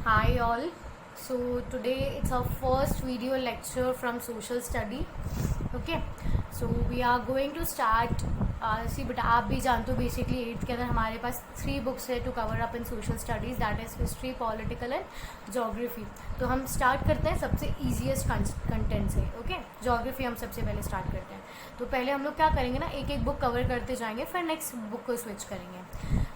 Hi all. So today it's our first video lecture from social study. Okay. So we are going to start. सी बेटा आप भी जानते हो basically eighth के अंदर हमारे पास 3 बुक्स है to cover up in social studies, that is history, political and geography. तो हम स्टार्ट करते हैं सबसे ईजीएस्ट कंटेंट से. ओके, जोग्राफी हम सबसे पहले स्टार्ट करते हैं. तो पहले हम लोग क्या करेंगे ना, एक एक बुक कवर करते जाएंगे, फिर नेक्स्ट बुक को स्विच करेंगे.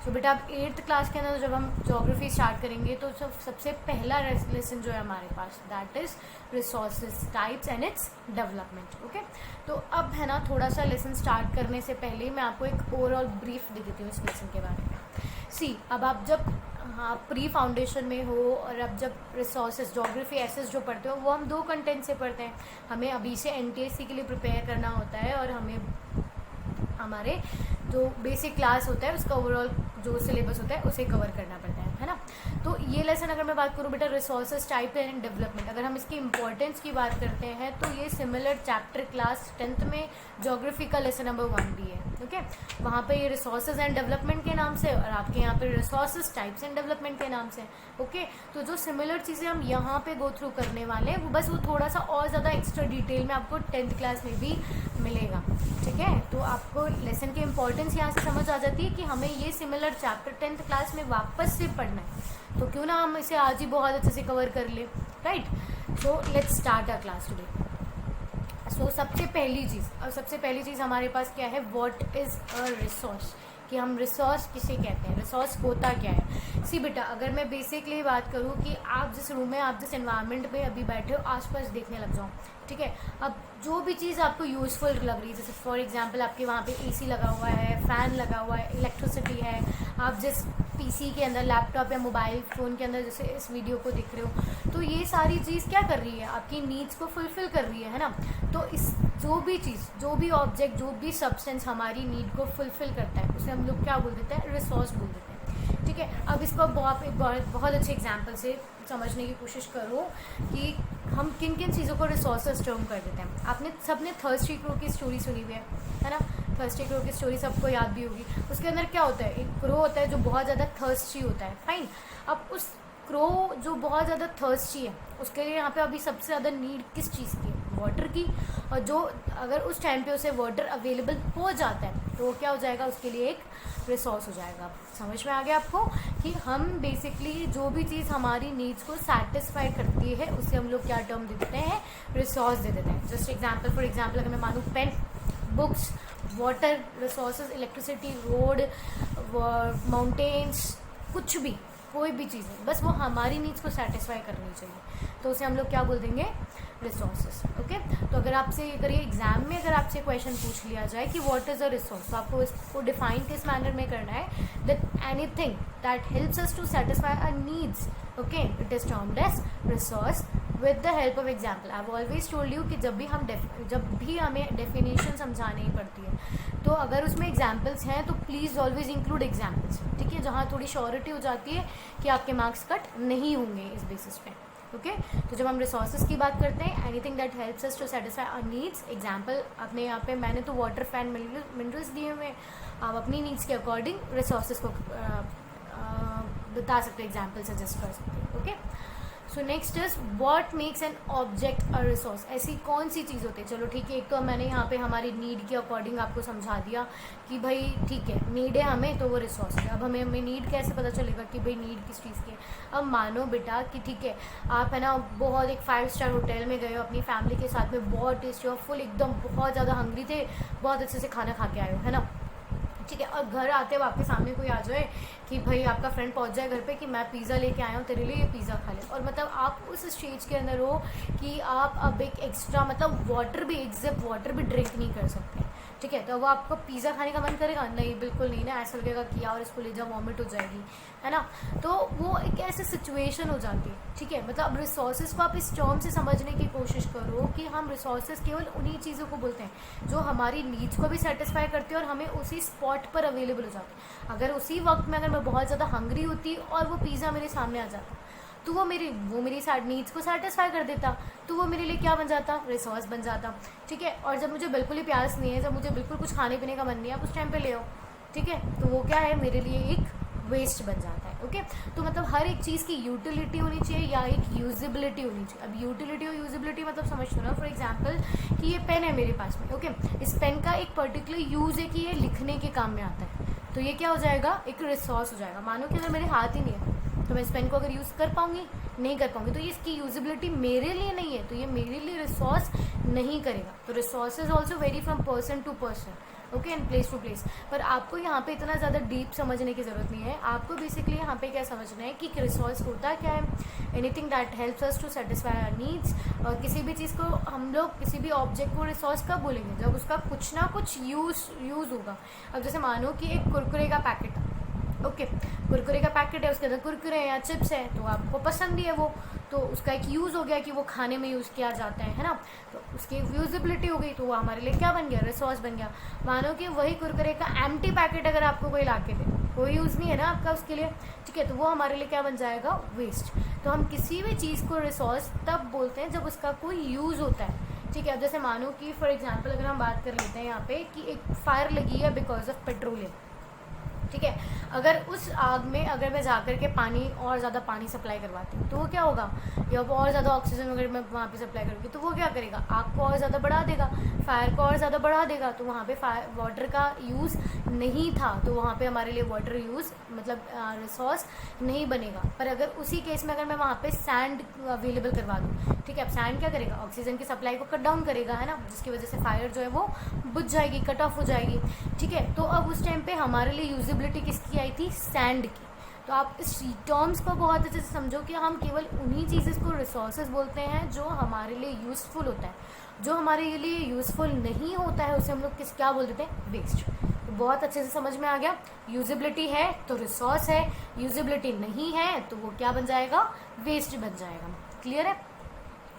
तो बेटा अब 8th क्लास के अंदर जब हम जोग्राफी स्टार्ट करेंगे तो सबसे पहला लेसन जो है हमारे पास, that is resources, types and its development. Okay, तो अब है ना थोड़ा सा लेसन स्टार्ट करने से पहले मैं आपको एक ओवरऑल ब्रीफ दे देती हूँ इस लेसन के बारे में. सी, अब आप जब प्री फाउंडेशन में हो और अब जब रिसोर्सेज, जोग्राफी, एसेस जो पढ़ते हो वो हम 2 कंटेंट से पढ़ते हैं. हमें अभी से एनटीएससी के लिए प्रिपेयर करना होता है और हमें हमारे जो बेसिक क्लास होता है उसका ओवरऑल जो सिलेबस होता है उसे कवर करना पड़ता है ना. तो ये लेसन अगर मैं बात करूँ बेटा रिसोर्सेज, टाइप एंड डेवलपमेंट, अगर हम इसकी इंपॉर्टेंस की बात करते हैं तो ये सिमिलर चैप्टर क्लास 10th में जोग्राफी का लेसन नंबर 1 भी है. ओके, वहाँ पे ये रिसोर्सेज एंड डेवलपमेंट के नाम से और आपके यहाँ पे रिसोर्सेज, टाइप्स एंड डेवलपमेंट के नाम से. ओके, तो जो सिमिलर चीज़ें हम यहाँ पे गो थ्रू करने वाले हैं वो बस वो थोड़ा सा और ज़्यादा एक्स्ट्रा डिटेल में आपको 10th क्लास में भी मिलेगा. ठीक है, तो आपको लेसन की इंपॉर्टेंस यहाँ से समझ आ जाती है कि हमें ये सिमिलर चैप्टर 10th क्लास में वापस से पढ़ना है, तो क्यों ना हम इसे आज ही बहुत अच्छे से कवर कर ले. Right, so let's start our class today. So सबसे पहली चीज़ हमारे पास क्या है, व्हाट इज़ अ रिसोर्स, कि हम रिसोर्स किसे कहते हैं, रिसोर्स होता क्या है. सी बेटा, अगर मैं बेसिकली बात करूँ कि आप जिस रूम में, आप जिस एनवायरनमेंट में अभी बैठे हो, आसपास देखने लग जाओ. ठीक है, अब जो भी चीज़ आपको यूज़फुल लग रही है, जैसे फॉर एग्जांपल आपके वहाँ पे एसी लगा हुआ है, फ़ैन लगा हुआ है, इलेक्ट्रिसिटी है, आप जिस पीसी के अंदर, लैपटॉप या मोबाइल फ़ोन के अंदर जैसे इस वीडियो को देख रहे हो, तो ये सारी चीज़ क्या कर रही है, आपकी नीड्स को फुलफ़िल कर रही है ना. तो इस जो भी चीज़, जो भी ऑब्जेक्ट, जो भी सब्सटेंस हमारी नीड को फुलफ़िल करता है उसे हम लोग क्या बोल देते हैं, रिसोर्स बोल देते हैं. ठीक है, अब इसको बहुत अच्छे एग्जाम्पल से समझने की कोशिश करो कि हम किन किन चीज़ों को रिसोर्सेज टर्म कर देते हैं. आपने सबने थर्स्टी क्रो की स्टोरी सुनी हुई है ना. थर्स्टी क्रो की स्टोरी सबको याद भी होगी. उसके अंदर क्या होता है, एक क्रो होता है जो बहुत ज़्यादा थर्स्टी होता है. फाइन, अब उस क्रो जो बहुत ज़्यादा थर्स्टी है उसके लिए यहाँ पे अभी सबसे ज़्यादा नीड किस चीज़ की है, वाटर की. और जो अगर उस टाइम पे उसे वाटर अवेलेबल हो जाता है तो वो क्या हो जाएगा, उसके लिए एक रिसोर्स हो जाएगा. समझ में आ गया आपको कि हम बेसिकली जो भी चीज़ हमारी नीड्स को सेटिस्फाई करती है उसे हम लोग क्या टर्म दे देते हैं, रिसोर्स दे देते हैं. जस्ट एग्जाम्पल, फॉर एग्जाम्पल अगर मैं मानूँ pen, books, water, resources, electricity, road, mountains, कुछ भी, कोई भी चीज़ है, बस वो हमारी नीड्स को सेटिस्फाई करनी चाहिए, तो उसे हम लोग क्या बोल देंगे, रिसोर्सेज. ओके, तो अगर आपसे अगर ये एग्जाम में अगर आपसे क्वेश्चन पूछ लिया जाए कि व्हाट इज़ अ रिसोर्स, तो आपको इसको डिफाइन किस मैनर में करना है, that anything that helps us to satisfy our needs. Okay, it is termed as resource with the help of example. I have always told you कि जब भी हमें डेफिनेशन समझानी पड़ती है तो अगर उसमें एग्जाम्पल्स हैं तो प्लीज़ ऑलवेज इंक्लूड एग्जाम्पल्स. ठीक है, जहाँ थोड़ी श्योरिटी हो जाती है कि आपके मार्क्स कट नहीं होंगे इस बेसिस पे. ओके, तो जब हम रिसोर्सेज की बात करते हैं, anything that helps us to satisfy our needs. Example अपने यहाँ पे मैंने तो वाटर, फैन, मिनरल्स दिए हुए, आप अपनी नीड्स के अकॉर्डिंग रिसोर्सेज को बता सकते हो, एग्जाम्पल सजेस्ट कर सकते हो. Okay, so next is what makes an object a resource. ऐसी कौन सी चीज़ होती है, चलो ठीक है, एक तो मैंने यहाँ पे हमारी नीड के अकॉर्डिंग आपको समझा दिया कि भाई ठीक है, नीड है हमें तो वो रिसोर्स है. अब हमें नीड कैसे पता चलेगा कि भाई नीड किस चीज़ की है. अब मानो बेटा कि ठीक है, आप है ना बहुत एक 5 स्टार होटल में गए हो अपनी फैमिली के साथ में, बहुत टेस्टी और फुल एकदम बहुत ज़्यादा हंग्री थे, बहुत अच्छे से खाना खा के आए हो, है ना. ठीक है, और घर आते वक्त आपके सामने कोई आ जाए कि भाई आपका फ्रेंड पहुंच जाए घर पे कि मैं पिज़्ज़ा लेके आया हूँ तेरे लिए, ये पिज़्ज़ा खा ले. और मतलब आप उस स्टेज के अंदर हो कि आप अब एक एक्स्ट्रा मतलब वाटर भी ड्रिंक नहीं कर सकते. ठीक है, तो वो आपको पिज़्ज़ा खाने का मन करेगा, नहीं बिल्कुल नहीं ना, ऐसा लगेगा कि यार इसको ले जाओ, वॉमिट हो जाएगी, है ना. तो वो एक ऐसी सिचुएशन हो जाती है. ठीक है, मतलब अब रिसोर्सेज को आप इस टर्म से समझने की कोशिश करो कि हम रिसोर्सेज केवल उन्हीं चीज़ों को बोलते हैं जो हमारी नीड्स को भी सेटिस्फाई करती है और हमें उसी स्पॉट पर अवेलेबल हो जाती है. अगर उसी वक्त में अगर मैं बहुत ज़्यादा हंग्री होती और वो पिज़्ज़ा मेरे सामने आ जाता तो वो मेरी नीड्स को सेटिस्फाई कर देता, तो वो मेरे लिए क्या बन जाता, रिसोर्स बन जाता. ठीक है, और जब मुझे बिल्कुल ही प्यास नहीं है, जब मुझे बिल्कुल कुछ खाने पीने का मन नहीं है, आप उस टाइम पे ले आओ. ठीक है, तो वो क्या है, मेरे लिए एक वेस्ट बन जाता है. ओके। तो मतलब हर एक चीज़ की यूटिलिटी होनी चाहिए या एक यूजिबिलिटी होनी चाहिए। अब यूटिलिटी और यूजिबिलिटी मतलब समझ लो ना, फॉर एग्जाम्पल कि ये पेन है मेरे पास में, ओके, इस पेन का एक पर्टिकुलर यूज़ है कि ये लिखने के काम में आता है, तो ये क्या हो जाएगा, एक रिसोर्स हो जाएगा। मानो कि अगर मेरे हाथ ही नहीं है तो मैं इस पेन को अगर यूज़ कर पाऊंगी, नहीं कर पाऊंगी, तो ये इसकी यूजिबिलिटी मेरे लिए नहीं है, तो ये मेरे लिए रिसोर्स नहीं करेगा। तो resources also vary from person to person, okay, and place to place. पर आपको यहाँ पे इतना ज़्यादा डीप समझने की ज़रूरत नहीं है। आपको बेसिकली यहाँ पे क्या समझना है कि रिसोर्स होता क्या है, anything that helps us to satisfy our needs. और किसी भी चीज़ को हम लोग, किसी भी ऑब्जेक्ट को रिसोर्स कब बोलेंगे, जब उसका कुछ ना कुछ यूज़ होगा। अब जैसे मानो कि एक कुरकुरे का पैकेट, ओके, कुरकुरे का पैकेट है, उसके अंदर कुरकुरे या चिप्स है, तो आपको पसंद भी है वो, तो उसका एक यूज़ हो गया कि वो खाने में यूज़ किया जाता है ना, तो उसकी यूजिबिलिटी हो गई, तो वो हमारे लिए क्या बन गया, रिसोर्स बन गया। मानो कि वही कुरकुरे का एम्प्टी पैकेट अगर आपको कोई ला के दे, कोई यूज़ नहीं है ना आपका उसके लिए, ठीक है, तो वो हमारे लिए क्या बन जाएगा, वेस्ट। तो हम किसी भी चीज़ को रिसोर्स तब बोलते हैं जब उसका कोई यूज़ होता है, ठीक है। अब जैसे मानो कि फॉर एग्जाम्पल अगर हम बात कर लेते हैं यहाँ पे कि एक फायर लगी है बिकॉज ऑफ पेट्रोलियम, ठीक है, अगर उस आग में अगर मैं जाकर के पानी और ज़्यादा पानी सप्लाई करवाती हूँ तो वो क्या होगा, या और ज़्यादा ऑक्सीजन अगर मैं वहाँ पे सप्लाई करूँगी तो वो क्या करेगा, आग को और ज़्यादा बढ़ा देगा, फायर को और ज़्यादा बढ़ा देगा, तो वहाँ पे फायर वाटर का यूज़ नहीं था, तो वहाँ पे हमारे लिए वाटर यूज़ मतलब रिसोर्स नहीं बनेगा। पर अगर उसी केस में अगर मैं वहाँ पे सैंड अवेलेबल करवा दूँ, ठीक है, अब सैंड क्या करेगा, ऑक्सीजन की सप्लाई को कट डाउन करेगा, है ना, जिसकी वजह से फायर जो है वो बुझ जाएगी, कट ऑफ हो जाएगी, ठीक है। तो अब उस टाइम पे हमारे लिए यूजिबिलिटी किसकी आई थी, सैंड की। तो आप इस टर्म्स को बहुत अच्छे से समझो कि हम केवल उन्हीं चीज़ को रिसोर्सेज बोलते हैं जो हमारे लिए यूज़फुल होता है, जो हमारे लिए यूज़फुल नहीं होता है उसे हम लोग क्या बोल देते हैं, वेस्ट। तो बहुत अच्छे से समझ में आ गया, यूजिबिलिटी है तो रिसोर्स है, यूजिबिलिटी नहीं है तो वो क्या बन जाएगा, वेस्ट बन जाएगा। क्लियर है।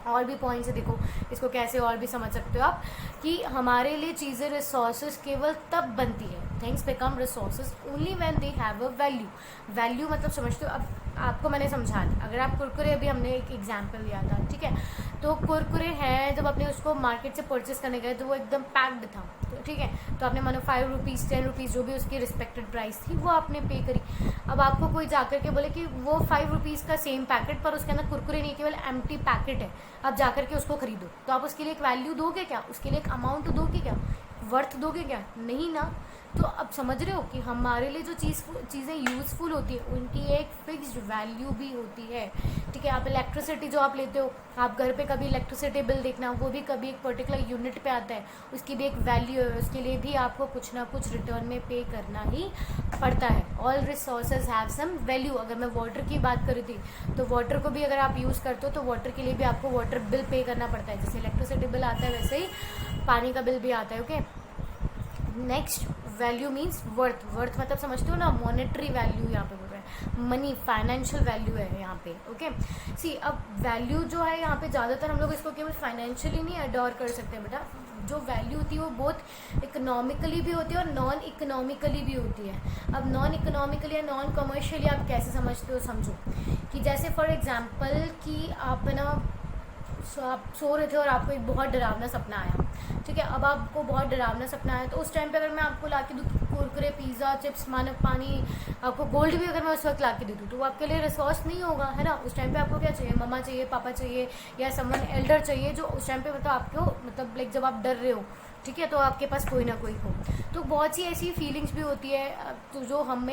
और भी पॉइंट्स है, देखो इसको कैसे और भी समझ सकते हो आप कि हमारे लिए चीज़ें रिसोर्सेज केवल तब बनती है, things become resources only when they have a value. Value मतलब समझते हो, अब आपको मैंने समझा दिया। अगर आप कुरकुरे, अभी हमने एक एग्जांपल लिया था, ठीक है, तो कुरकुरे हैं, जब आपने उसको मार्केट से परचेस करने गए तो वो एकदम पैक्ड था, तो ठीक है, तो आपने मानो 5 रुपीज़ 10 रुपीज़ जो भी उसकी रिस्पेक्टेड प्राइस थी वो आपने पे करी। अब आपको कोई जाकर के बोले कि वो 5 रुपीज़ का सेम पैकेट पर उसके अंदर कुरकुरे नहीं, केवल एम्प्टी पैकेट है, आप जाकर के उसको खरीदो, तो आप उसके लिए एक वैल्यू दोगे क्या, उसके लिए एक अमाउंट दोगे क्या, वर्थ दोगे क्या, नहीं ना। तो अब समझ रहे हो कि हमारे लिए जो चीज़ें यूज़फुल होती है उनकी एक फिक्स्ड वैल्यू भी होती है, ठीक है। आप इलेक्ट्रिसिटी जो आप लेते हो, आप घर पे कभी इलेक्ट्रिसिटी बिल देखना, वो भी कभी एक पर्टिकुलर यूनिट पे आता है, उसकी भी एक वैल्यू है, उसके लिए भी आपको कुछ ना कुछ रिटर्न में पे करना ही पड़ता है। All resources have some value. अगर मैं वाटर की बात करी थी तो वाटर को भी अगर आप यूज़ करते हो तो वाटर के लिए भी आपको वाटर बिल पे करना पड़ता है, जैसे इलेक्ट्रिसिटी बिल आता है वैसे ही पानी का बिल भी आता है, okay. Next, value means worth. Worth मतलब समझते हो ना, मॉनेटरी वैल्यू यहाँ पे बोल रहे हैं, मनी, फाइनेंशियल वैल्यू है यहाँ पे, ओके। सी, अब वैल्यू जो है यहाँ पे ज़्यादातर हम लोग इसको केवल फाइनेंशियली नहीं अडोर कर सकते बेटा, जो वैल्यू होती है वो बहुत इकोनॉमिकली भी होती है और नॉन इकोनॉमिकली भी होती है। अब नॉन इकोनॉमिकली या नॉन कमर्शियली आप कैसे समझते हो, समझो कि जैसे फॉर एग्जांपल कि आप ना आप सो रहे थे और आपको एक बहुत डरावना सपना आया, ठीक है। अब आपको बहुत डरावना सपना आया, तो उस टाइम पे अगर मैं आपको ला के दूँ कुरकुरे, पिज़्ज़ा, चिप्स, मानो पानी, आपको गोल्ड भी अगर मैं उस वक्त ला के दे दूँ तो वो आपके लिए रिसोर्स नहीं होगा, है ना। उस टाइम पे आपको क्या चाहिए, मम्मा चाहिए, पापा चाहिए, या समवन एल्डर चाहिए जो उस टाइम पे मतलब आपको मतलब लाइक जब आप डर रहे हो, ठीक है, तो आपके पास कोई ना कोई हो। तो बहुत सी ऐसी फीलिंग्स भी होती है, तो जो हम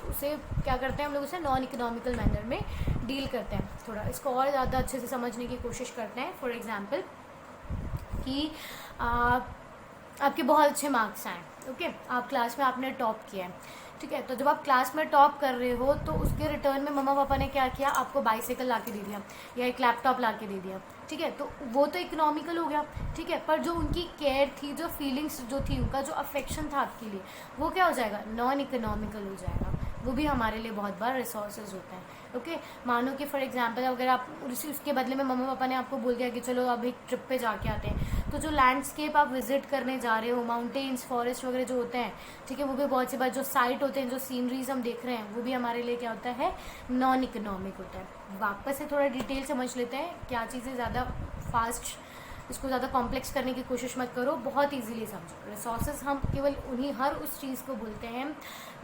उसे क्या करते हैं, हम लोग उसे नॉन इकोनॉमिकल मैनर में डील करते हैं। थोड़ा इसको और ज़्यादा अच्छे से समझने की कोशिश करते हैं। फॉर एग्जांपल कि आपके बहुत अच्छे मार्क्स आए, ओके, आप क्लास में आपने टॉप किया है, ठीक है, तो जब आप क्लास में टॉप कर रहे हो तो उसके रिटर्न में मम्मा पापा ने क्या किया, आपको बाइसाइकिल ला के दे दिया या एक लैपटॉप ला के दे दिया, ठीक है, तो वो तो इकोनॉमिकल हो गया, ठीक है। पर जो उनकी केयर थी, जो फीलिंग्स जो थी, उनका जो अफेक्शन था आपके लिए, वो क्या हो जाएगा, नॉन इकोनॉमिकल हो जाएगा। वो भी हमारे लिए बहुत बार रिसोर्सेज होते हैं, ओके। मानो कि फॉर एग्जांपल अगर आप उसके बदले में मम्मा पापा ने आपको बोल दिया कि चलो अब एक ट्रिप पे जाके आते हैं, तो जो लैंडस्केप आप विजिट करने जा रहे हो, माउंटेन्स, फॉरेस्ट वगैरह जो होते हैं, ठीक है, वो भी बहुत सी बार जो साइट होते हैं, जो सीनरीज हम देख रहे हैं, वो भी हमारे लिए क्या होता है, नॉन इकोनॉमिक होता है। वापस से थोड़ा डिटेल समझ लेते हैं क्या चीज़ें ज़्यादा फास्ट इसको ज़्यादा कॉम्प्लेक्स करने की कोशिश मत करो, बहुत इजीली समझो। रिसोर्सेज हम केवल उन्हीं हर उस चीज़ को बोलते हैं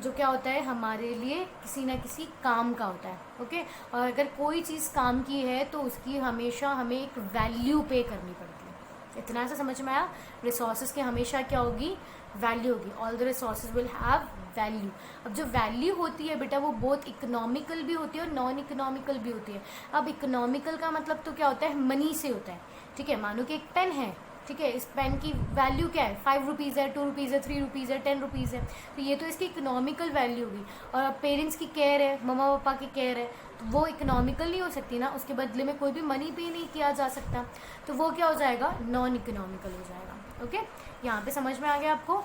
जो क्या होता है हमारे लिए किसी ना किसी काम का होता है। ओके, और अगर कोई चीज़ काम की है तो उसकी हमेशा हमें एक वैल्यू पे करनी पड़ती है। इतना सा समझ में आया? रिसोर्सेज की हमेशा क्या होगी? वैल्यू होगी। All the resources will have value. अब जो वैल्यू होती है बेटा वो बहुत इकोनॉमिकल भी होती है और नॉन इकोनॉमिकल भी होती है। अब इकोनॉमिकल का मतलब तो क्या होता है? मनी से होता है। ठीक है, मानो कि एक पेन है, ठीक है, इस पेन की वैल्यू क्या है? 5 रुपीज़ है, 2 रुपीज़ है, 3 रुपीज़ है, 10 रुपीज़ है, तो ये तो इसकी इकोनॉमिकल वैल्यू होगी। और अब पेरेंट्स की केयर है, मम्मा पापा की केयर है, तो वो इकोनॉमिकल नहीं हो सकती ना, उसके बदले में कोई भी मनी पे नहीं किया जा सकता, तो वो क्या हो जाएगा? नॉन इकोनॉमिकल हो जाएगा। ओके, यहाँ पे समझ में आ गया आपको?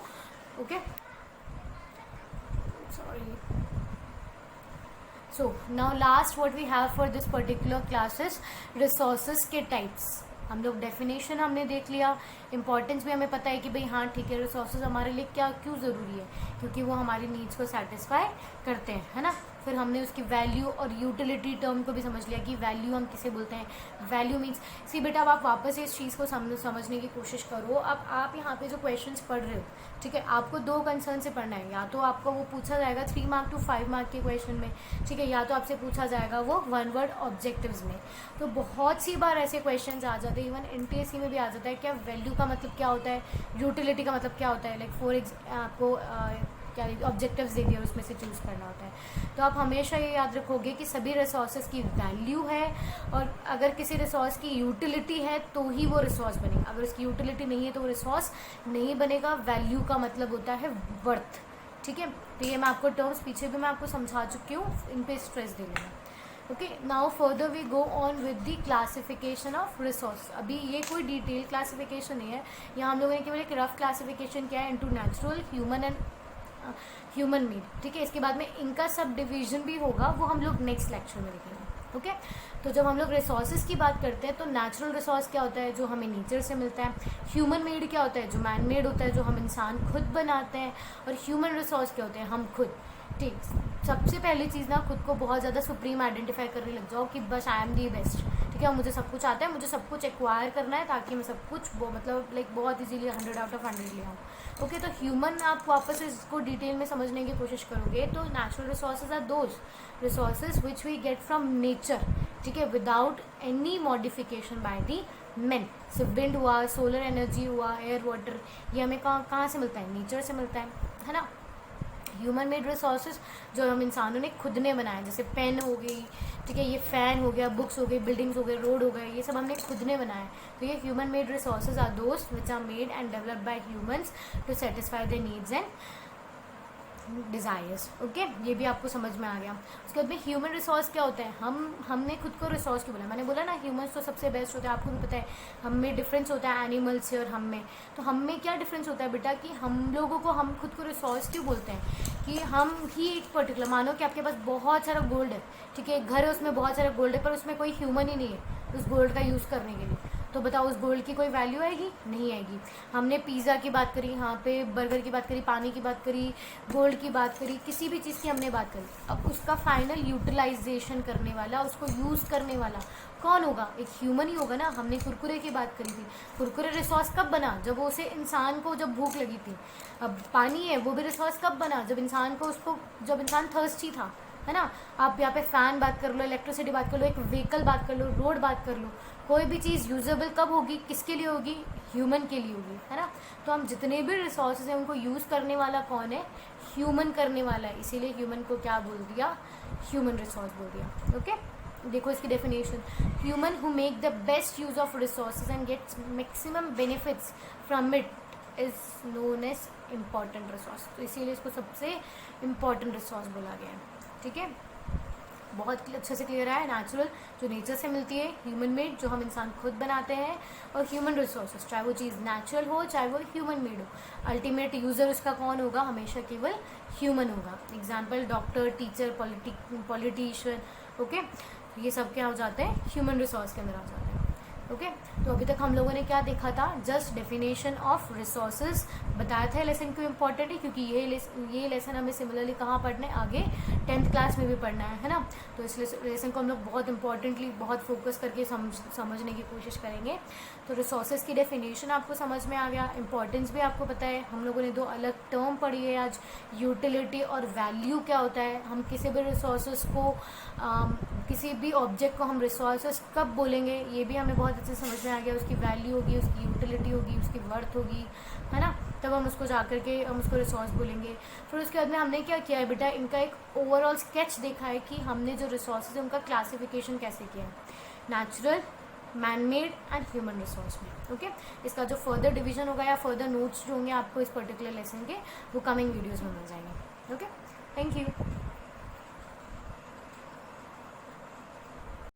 Okay, sorry. So now last what we have for this particular classes, resources के टाइप्स। हम लोग डेफिनेशन हमने देख लिया, इंपॉर्टेंस भी हमें पता है कि भाई हाँ ठीक है, रिसोर्सेज हमारे लिए क्या क्यों ज़रूरी है, क्योंकि वो हमारी नीड्स को सेटिस्फाई करते हैं, है ना। फिर हमने उसकी वैल्यू और यूटिलिटी टर्म को भी समझ लिया कि वैल्यू हम किसे बोलते हैं। वैल्यू मीन्स सी बेटा, अब आप वापस इस चीज़ को समझने की कोशिश करो। अब आप यहाँ पे जो क्वेश्चंस पढ़ रहे हो, ठीक है, आपको 2 कंसर्न से पढ़ना है। या तो आपको वो पूछा जाएगा 3 मार्क टू 5 मार्क के क्वेश्चन में, ठीक है, या तो आपसे पूछा जाएगा वो 1 वर्ड ऑब्जेक्टिव्स में। तो बहुत सी बार ऐसे क्वेश्चन आ जाते हैं, इवन NTSC में भी आ जाता है। क्या वैल्यू का मतलब क्या होता है, यूटिलिटी का मतलब क्या होता है, लाइक फॉर आपको क्या ऑब्जेक्टिव्स दे दिए, उसमें से चूज़ करना होता है। तो आप हमेशा ये याद रखोगे कि सभी रिसोर्सेज की वैल्यू है, और अगर किसी रिसोर्स की यूटिलिटी है तो ही वो रिसोर्स बनेगा। अगर उसकी यूटिलिटी नहीं है तो वो रिसोर्स नहीं बनेगा। वैल्यू का मतलब होता है वर्थ। ठीक है, तो ये मैं आपको टर्म्स पीछे भी मैं आपको समझा चुकी हूँ, इन पे स्ट्रेस दे लेना। Okay, now further we go on with the classification of resource. अभी ये कोई डिटेल क्लासिफिकेशन नहीं है, यहाँ हम लोगों ने केवल एक रफ क्लासिफिकेशन किया है into natural, human and human made. ठीक है, इसके बाद में इनका सब डिवीजन भी होगा, वो हम लोग नेक्स्ट लेक्चर में देखेंगे। ओके, तो जब हम लोग रिसोर्सेज की बात करते हैं तो नेचुरल रिसोर्स क्या होता है? जो हमें नेचर से मिलता है। ह्यूमन मेड क्या होता है? जो मैन मेड होता है, जो हम इंसान खुद बनाते हैं। और ह्यूमन रिसोर्स क्या होते हैं? हम खुद। ठीक, सबसे पहली चीज़ ना, खुद को बहुत ज़्यादा सुप्रीम आइडेंटिफाई करने लग जाओ कि बस आई एम दी बेस्ट। ठीक है, मुझे सब कुछ आता है, मुझे सब कुछ एक्वायर करना है ताकि मैं सब कुछ वो मतलब लाइक बहुत इजीली 100 आउट ऑफ 100 ले आऊँ। ओके, तो ह्यूमन आप वापस इसको डिटेल में समझने की कोशिश करोगे तो natural resources are those resources which we get from nature. ठीक है, without any modification by the men. सिर्फ विंड हुआ, सोलर एनर्जी हुआ, एयर वाटर, ये हमें कहाँ से मिलता है? नेचर से मिलता है ना। ह्यूमन मेड रिसोर्सेज जो हम इंसानों ने खुद ने बनाए, जैसे पेन हो गई, ठीक है, ये फ़ैन हो गया, बुक्स हो गई, बिल्डिंग्स हो गए, रोड हो गए, ये सब हमने खुद ने बनाया। तो ये human made resources are those which are made and developed by humans to satisfy their needs and desires. Okay, ये भी आपको समझ में आ गया। उसके बाद में ह्यूमन रिसोर्स क्या होता है? हमने खुद को रिसोर्स क्यों बोला? मैंने बोला ना ह्यूमंस तो सबसे बेस्ट होता है, आपको भी पता है। हम में डिफरेंस होता है एनिमल से और हम में। तो हम में क्या डिफरेंस होता है बेटा कि हम लोगों को हम खुद को रिसोर्स क्यों बोलते हैं? कि हम ही एक पर्टिकुलर, मानो कि आपके पास बहुत सारा गोल्ड है, ठीक है, एक घर है उसमें बहुत सारा गोल्ड है, पर उसमें कोई ह्यूमन ही नहीं है उस गोल्ड का यूज़ करने के लिए, तो बताओ उस गोल्ड की कोई वैल्यू आएगी? नहीं आएगी। हमने पिज़्ज़ा की बात करी, यहाँ पे बर्गर की बात करी, पानी की बात करी, गोल्ड की बात करी, किसी भी चीज़ की हमने बात करी। अब उसका फाइनल यूटिलाइजेशन करने वाला, उसको यूज़ करने वाला कौन होगा? एक ह्यूमन ही होगा ना। हमने कुरकुरे की बात करी थी, कुरकुरे रिसोर्स कब बना? जब उसे इंसान को जब भूख लगी थी। अब पानी है, वो भी रिसोर्स कब बना? जब इंसान को जब इंसान थर्स्टी था, है ना। आप यहाँ पे फ़ैन बात कर लो, इलेक्ट्रिसिटी बात कर लो, एक व्हीकल बात कर लो, रोड बात कर लो, कोई भी चीज़ यूजेबल कब होगी? किसके लिए होगी? ह्यूमन के लिए होगी, है ना। तो हम जितने भी रिसोर्सेज हैं उनको यूज़ करने वाला कौन है? ह्यूमन करने वाला है। इसीलिए ह्यूमन को क्या बोल दिया? ह्यूमन रिसोर्स बोल दिया। ओके, देखो इसकी definition, human who make the best use of resources and gets maximum benefits from it is known as important resource. तो इसीलिए इसको सबसे इम्पॉर्टेंट रिसोर्स बोला गया है। ठीक है, बहुत अच्छे से क्लियर है। नेचुरल जो नेचर से मिलती है, ह्यूमन मेड जो हम इंसान खुद बनाते हैं, और ह्यूमन रिसोर्सेज चाहे वो चीज़ नेचुरल हो चाहे वो ह्यूमन मेड हो, अल्टीमेट यूज़र उसका कौन होगा? हमेशा केवल ह्यूमन होगा। Example doctor, teacher, politician. Okay, ये सब क्या हो जाते हैं? ह्यूमन रिसोर्स के अंदर आ जाते हैं। ओके, तो अभी तक हम लोगों ने क्या देखा था? जस्ट डेफिनेशन ऑफ रिसोर्सेज बताया था। लेसन क्यों इंपॉर्टेंट है? क्योंकि ये लेसन हमें सिमिलरली कहाँ पढ़ना है? आगे 10th क्लास में भी पढ़ना है ना। तो इस लेसन को हम लोग बहुत इंपॉर्टेंटली बहुत फोकस करके समझने की कोशिश करेंगे। तो रिसोर्सेज की डेफिनेशन आपको समझ में आ गया, इंपॉर्टेंस भी आपको पता है। हम लोगों ने 2 अलग टर्म पढ़ी है आज, यूटिलिटी और वैल्यू क्या होता है। हम किसी भी रिसोर्सेज को किसी भी ऑब्जेक्ट को हम रिसोर्सेज कब बोलेंगे ये भी हमें बहुत अच्छे से समझ में आ गया। उसकी वैल्यू होगी, उसकी यूटिलिटी होगी, उसकी वर्थ होगी, है ना, तब हम उसको जा करके हम उसको रिसोर्स बोलेंगे। फिर उसके बाद में हमने क्या किया है बेटा, इनका एक ओवरऑल स्केच देखा है कि हमने जो रिसोर्सेज है उनका क्लासिफिकेशन कैसे किया है, natural, man made and human resource में। ओके, इसका जो फर्दर डिवीजन होगा या फर्दर नोट्स जो होंगे आपको इस पर्टिकुलर लेसन के, वो कमिंग वीडियोज़ में मिल जाएंगे। Okay, thank you.